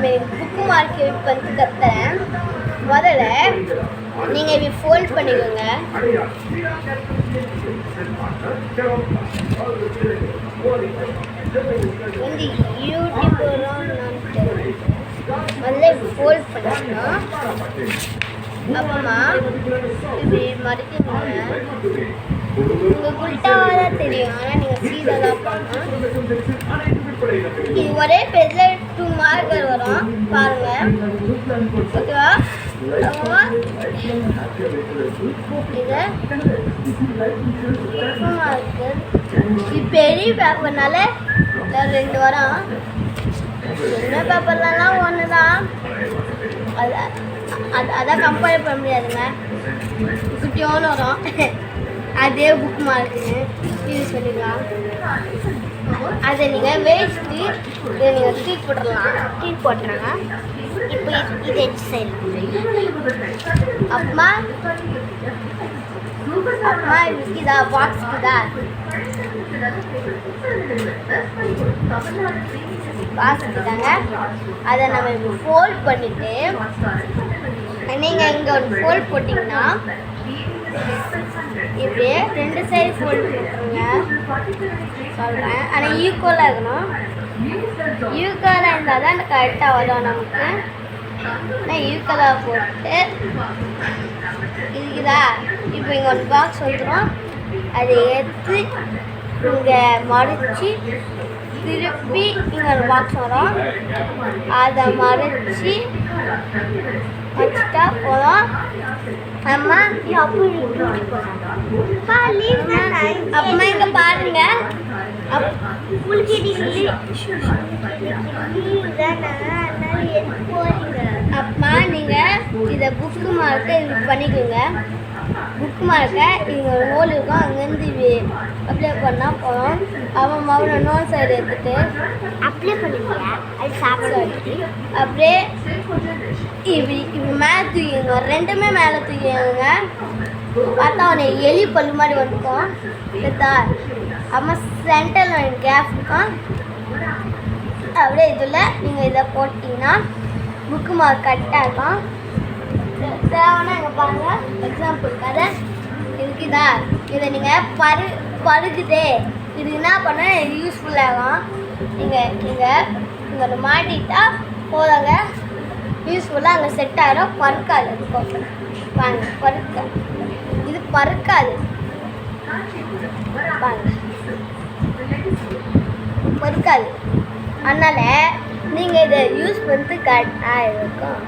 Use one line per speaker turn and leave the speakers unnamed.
நம்ம book market வந்து கத்துறேன். முதல்ல நீங்கள் இப்படி ஃபோல்ட் பண்ணிக்கோங்க. வந்து யூடியூப் முதல்ல இப்படி ஃபோல்ட் பண்ணிக்கணும். அப்புறமா இப்படி மடிக்கணுங்க. உங்களுக்கு உள்டாவாக தான் தெரியும், ஆனால் நீங்கள் சீதாக தான் பண்ணணும். இது ஒரே பேஜில் 2 மார்க்கர் வரும் பாருங்கள், ஓகேவா? அப்புறமா இதை மார்க்கர் இது பெரிய பேப்பர்னால 2 வரும். சின்ன பேப்பர்லாம் ஒன்று தான், அதான் கம்பேர் பண்ண முடியாதுங்க. குட்டியோன்னு வரும், அதே புக் மார்க்குன்னு யூஸ் பண்ணிக்கலாம். அதை நீங்கள் வேஸ்ட்டு இதை நீங்கள் தூக்கி போட்டுறாங்க. இப்போ இது எட்டு சைடு அப்புறமா இதுக்குதா பாக்ஸுக்குதா பாக்ஸுக்குதாங்க. அதை நம்ம இப்போ ஃபோல்ட் பண்ணிவிட்டு நீங்கள் இங்கே ஒன்று ஃபோல்ட் போட்டிங்கன்னா இப்படியே 2 சைடு ஃபோல்ட் போட்டுருங்க சொல்கிறேன். ஆனால் ஈக்குவலாக இருக்கணும். ஈக்குவலாக இருந்தால் தான் கரெக்டாக வரும் நமக்கு. ஆனால் ஈக்குவலாக போட்டு இருக்குதா? இப்போ இங்கே ஒரு பாக்ஸ் வந்துடும். அதை எடுத்து இங்கே மடித்து திருப்பி இங்கே ஒரு பாக்ஸ் வரும். அதை மடித்து வச்சுட்டா போதும். அம்மா அம்மா இங்க பாருங்க, அம்மா நீங்க இதை புக்கு மார்க்கை இது பண்ணிக்கோங்க. புக் மார்க்கை இங்கே ஒரு ஹோல் இருக்கும், அங்கேருந்து அப்ளை பண்ணால் போதும். அவன் மவனை நோட் சைடு எடுத்துட்டு அப்ளை பண்ணுவீங்க. அது சாப்பிட்டு அப்படியே இப்படி மேலே தூக்கிங்க, 2மே மேலே தூக்கிங்க. பார்த்தா அவனை எலி பல்லு மாதிரி வந்துக்கும். பார்த்தா அம்மா சென்டரில் கேப் இருக்கும். அப்படியே இதில் நீங்கள் இதை போட்டிங்கன்னா புக்கு மார்க் கரெக்டாக இருக்கும். தேவைன்னா இங்கே பாருங்கள், எக்ஸாம்பிளுக்காக இருக்குதா? இதை நீங்கள் பருகுதே இது என்ன பண்ண இது யூஸ்ஃபுல்லாகும். நீங்கள் மாட்டிட்டா போதாங்க, யூஸ்ஃபுல்லாக அங்கே செட் ஆகிடும். பருக்காது இருக்கும் வாங்க, இது பருக்காது வாங்க, பருக்காது. அதனால் நீங்கள் இதை யூஸ் பண்ணிட்டு கரெக்டாக இருக்கும்.